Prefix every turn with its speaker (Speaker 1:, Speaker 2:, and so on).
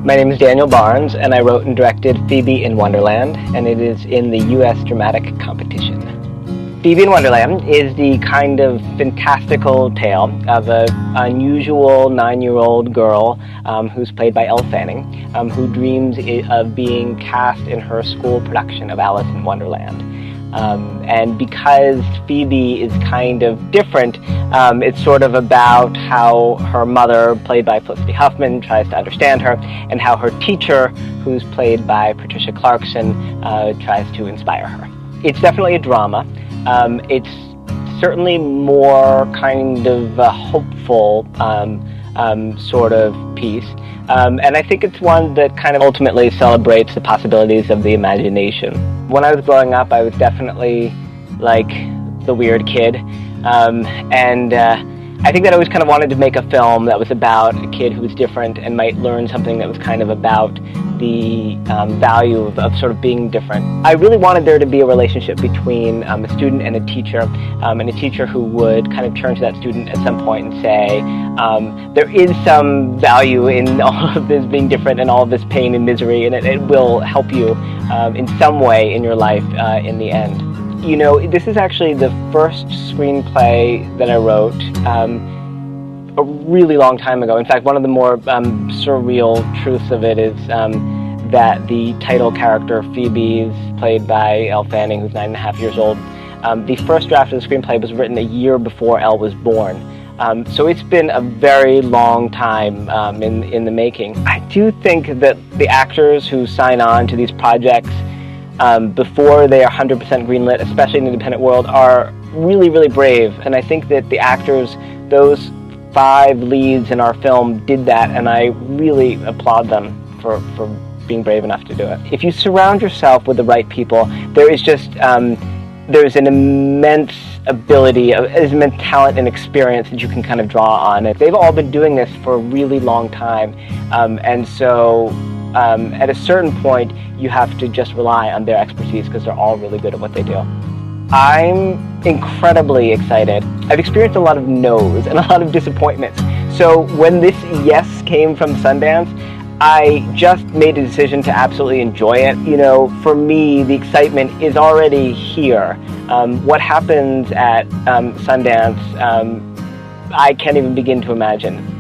Speaker 1: My name is Daniel Barnes, and I wrote and directed Phoebe in Wonderland, and it is in the U.S. dramatic competition. Phoebe in Wonderland is the kind of fantastical tale of an unusual 9-year-old girl who's played by Elle Fanning, who dreams of being cast in her school production of Alice in Wonderland. And because Phoebe is kind of different, it's sort of about how her mother, played by Felicity Huffman, tries to understand her, and how her teacher, who's played by Patricia Clarkson, tries to inspire her. It's definitely a drama. It's certainly more kind of a hopeful sort of piece. And I think it's one that kind of ultimately celebrates the possibilities of the imagination. When I was growing up, I was definitely like the weird kid. I think that I always kind of wanted to make a film that was about a kid who was different and might learn something that was kind of about the value of sort of being different. I really wanted there to be a relationship between a student and a teacher who would kind of turn to that student at some point and say, there is some value in all of this being different and all of this pain and misery, and it will help you in some way in your life in the end. You know, this is actually the first screenplay that I wrote a really long time ago. In fact, one of the more surreal truths of it is that the title character, Phoebe, is played by Elle Fanning, who's 9.5 years old. The first draft of the screenplay was written a year before Elle was born. So it's been a very long time in the making. I do think that the actors who sign on to these projects before they are 100% greenlit, especially in the independent world, are really, really brave. And I think that the actors, those 5 leads in our film, did that, and I really applaud them for being brave enough to do it. If you surround yourself with the right people, there is just, there's an immense ability, immense talent and experience that you can kind of draw on. They've all been doing this for a really long time, and so at a certain point, you have to just rely on their expertise because they're all really good at what they do. I'm incredibly excited. I've experienced a lot of no's and a lot of disappointments. So when this yes came from Sundance, I just made a decision to absolutely enjoy it. You know, for me, the excitement is already here. What happens at Sundance, I can't even begin to imagine.